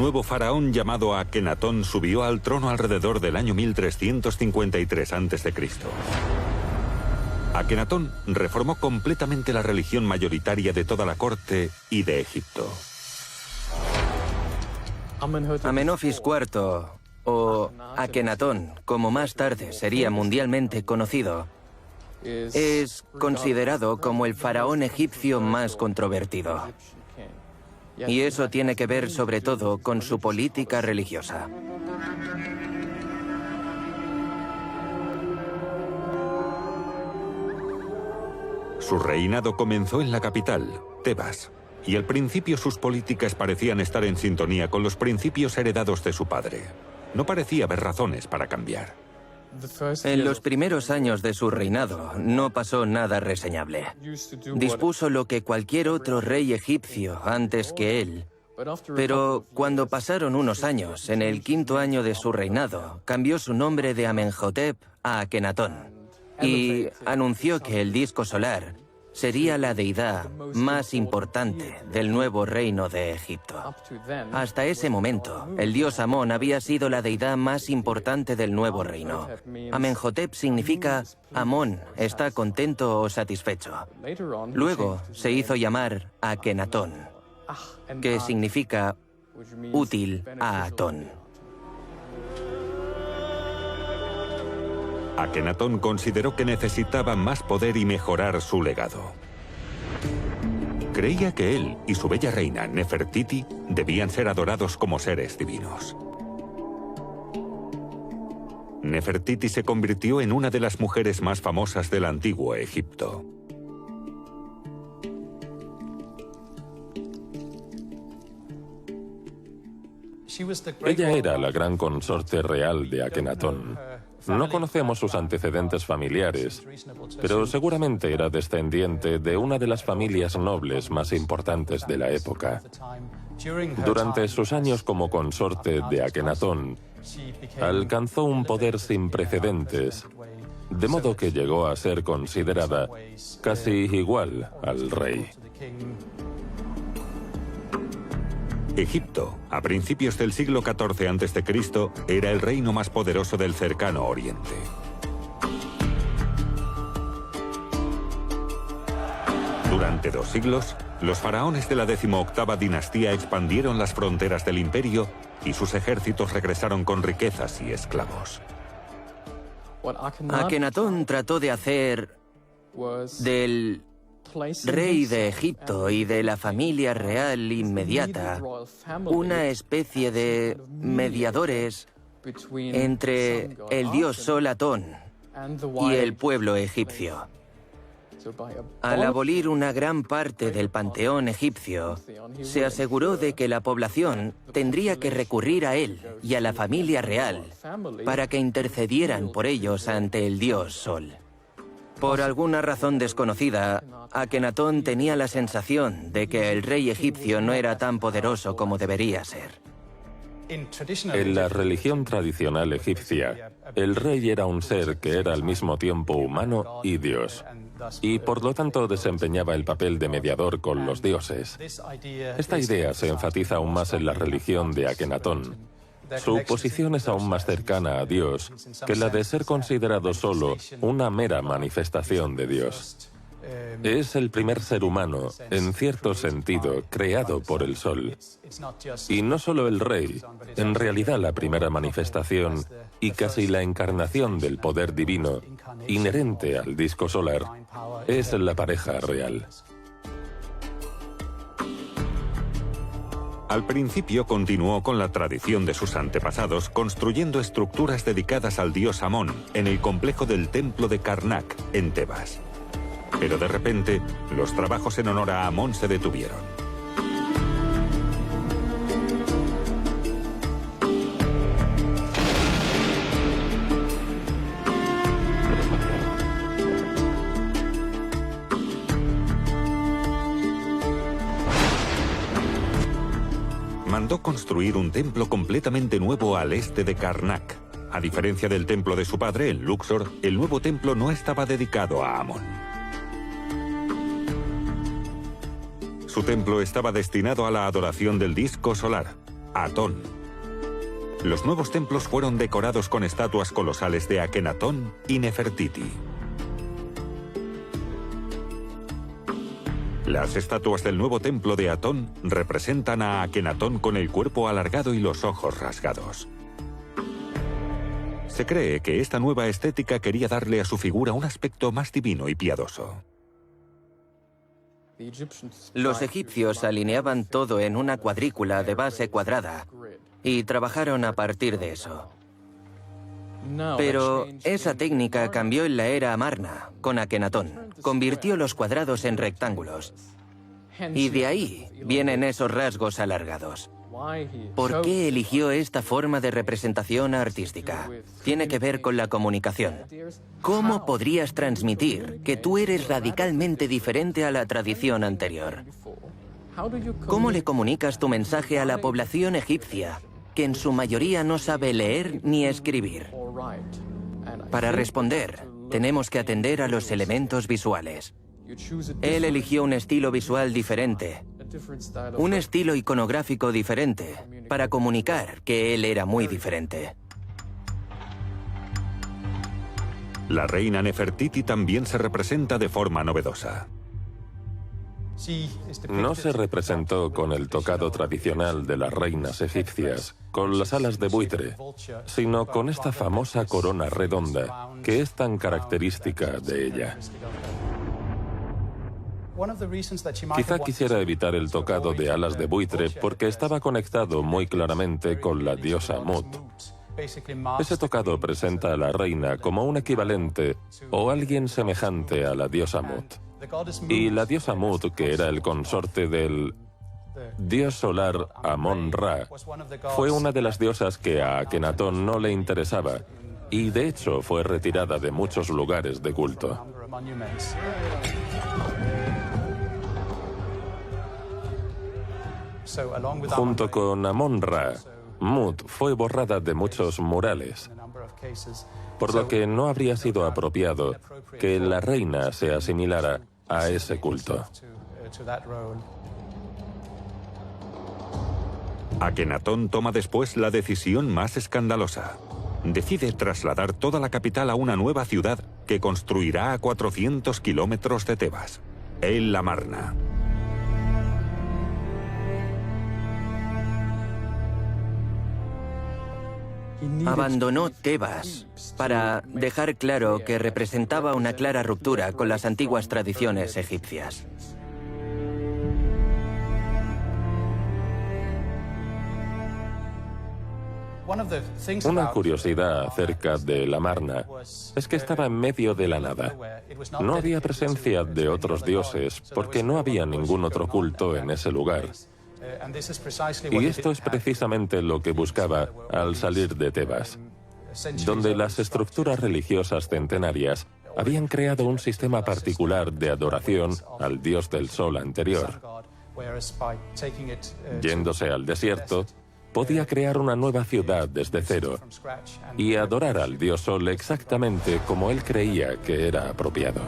nuevo faraón llamado Akenatón subió al trono alrededor del año 1353 a.C. Akenatón reformó completamente la religión mayoritaria de toda la corte y de Egipto. Amenofis IV, o Akenatón, como más tarde sería mundialmente conocido, es considerado como el faraón egipcio más controvertido. Y eso tiene que ver sobre todo con su política religiosa. Su reinado comenzó en la capital, Tebas, y al principio sus políticas parecían estar en sintonía con los principios heredados de su padre. No parecía haber razones para cambiar. En los primeros años de su reinado no pasó nada reseñable. Dispuso lo que cualquier otro rey egipcio antes que él. Pero cuando pasaron unos años, en el 5.º año de su reinado, cambió su nombre de Amenhotep a Akenatón y anunció que el disco solar sería la deidad más importante del nuevo reino de Egipto. Hasta ese momento, el dios Amón había sido la deidad más importante del nuevo reino. Amenhotep significa Amón está contento o satisfecho. Luego se hizo llamar Akenatón, que significa útil a Atón. Akenatón consideró que necesitaba más poder y mejorar su legado. Creía que él y su bella reina, Nefertiti, debían ser adorados como seres divinos. Nefertiti se convirtió en una de las mujeres más famosas del antiguo Egipto. Ella era la gran consorte real de Akenatón. No conocemos sus antecedentes familiares, pero seguramente era descendiente de una de las familias nobles más importantes de la época. Durante sus años como consorte de Akenatón, alcanzó un poder sin precedentes, de modo que llegó a ser considerada casi igual al rey. Egipto, a principios del siglo XIV a.C., era el reino más poderoso del cercano Oriente. Durante 2 siglos, los faraones de la 18ª dinastía expandieron las fronteras del imperio y sus ejércitos regresaron con riquezas y esclavos. Akenatón trató de hacer del rey de Egipto y de la familia real inmediata una especie de mediadores entre el dios Sol Atón y el pueblo egipcio. Al abolir una gran parte del panteón egipcio, se aseguró de que la población tendría que recurrir a él y a la familia real para que intercedieran por ellos ante el dios Sol. Por alguna razón desconocida, Akenatón tenía la sensación de que el rey egipcio no era tan poderoso como debería ser. En la religión tradicional egipcia, el rey era un ser que era al mismo tiempo humano y dios, y por lo tanto desempeñaba el papel de mediador con los dioses. Esta idea se enfatiza aún más en la religión de Akenatón. Su posición es aún más cercana a Dios que la de ser considerado solo una mera manifestación de Dios. Es el primer ser humano, en cierto sentido, creado por el Sol. Y no solo el rey, en realidad la primera manifestación y casi la encarnación del poder divino, inherente al disco solar, es la pareja real. Al principio continuó con la tradición de sus antepasados, construyendo estructuras dedicadas al dios Amón en el complejo del templo de Karnak, en Tebas. Pero de repente, los trabajos en honor a Amón se detuvieron. Mandó construir un templo completamente nuevo al este de Karnak. A diferencia del templo de su padre, en Luxor, el nuevo templo no estaba dedicado a Amón. Su templo estaba destinado a la adoración del disco solar, Atón. Los nuevos templos fueron decorados con estatuas colosales de Akenatón y Nefertiti. Las estatuas del nuevo templo de Atón representan a Akenatón con el cuerpo alargado y los ojos rasgados. Se cree que esta nueva estética quería darle a su figura un aspecto más divino y piadoso. Los egipcios alineaban todo en una cuadrícula de base cuadrada y trabajaron a partir de eso. Pero esa técnica cambió en la era Amarna, con Akenatón. Convirtió los cuadrados en rectángulos. Y de ahí vienen esos rasgos alargados. ¿Por qué eligió esta forma de representación artística? Tiene que ver con la comunicación. ¿Cómo podrías transmitir que tú eres radicalmente diferente a la tradición anterior? ¿Cómo le comunicas tu mensaje a la población egipcia, que en su mayoría no sabe leer ni escribir? Para responder, tenemos que atender a los elementos visuales. Él eligió un estilo visual diferente, un estilo iconográfico diferente, para comunicar que él era muy diferente. La reina Nefertiti también se representa de forma novedosa. No se representó con el tocado tradicional de las reinas egipcias, con las alas de buitre, sino con esta famosa corona redonda, que es tan característica de ella. Quizá quisiera evitar el tocado de alas de buitre porque estaba conectado muy claramente con la diosa Mut. Ese tocado presenta a la reina como un equivalente o alguien semejante a la diosa Mut. Y la diosa Mut, que era el consorte del dios solar Amón-Ra, fue una de las diosas que a Akenatón no le interesaba y de hecho fue retirada de muchos lugares de culto. Junto con Amón-Ra, Mut fue borrada de muchos murales, por lo que no habría sido apropiado que la reina se asimilara a ese culto. Akenatón toma después la decisión más escandalosa. Decide trasladar toda la capital a una nueva ciudad que construirá a 400 kilómetros de Tebas, El Amarna. Abandonó Tebas para dejar claro que representaba una clara ruptura con las antiguas tradiciones egipcias. Una curiosidad acerca de El Amarna es que estaba en medio de la nada. No había presencia de otros dioses porque no había ningún otro culto en ese lugar. Y esto es precisamente lo que buscaba al salir de Tebas, donde las estructuras religiosas centenarias habían creado un sistema particular de adoración al dios del sol anterior. Yéndose al desierto, podía crear una nueva ciudad desde cero y adorar al dios sol exactamente como él creía que era apropiado.